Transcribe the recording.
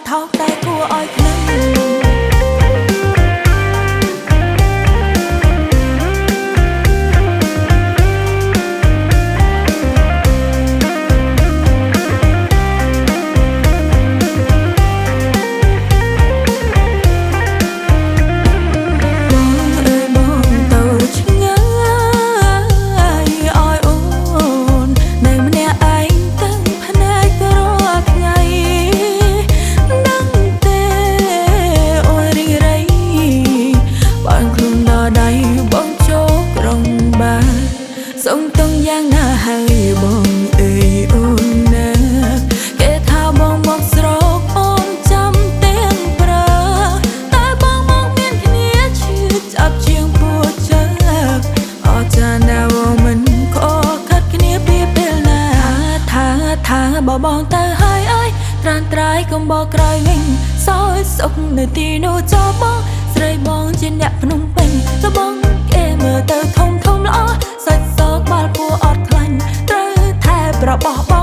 ថោកតែគួរឲ្យខ្លាំងសុំតុងយ៉ាងណាហើយបងអើយអូនណាគេថាបងមកស្រោកអូនចាំទាំងប្រើតែបងមកមានគ្នាឈឺចាប់ជាងពួកចាអត់ចាណាបងមិនខកខាត់គ្នាពីពេលណាថាបងទៅហើយអើយត្រានត្រៃកុំបកក្រោយវិញសោយសុខនៅទីនោះចោលបងស្រីបងជាអ្នកភ្នំពេញក៏បងគេមើលទៅធំល្អសាច់សោកបាល់ពួរអត់ខ្លាញ់ត្រូវថែបរបស់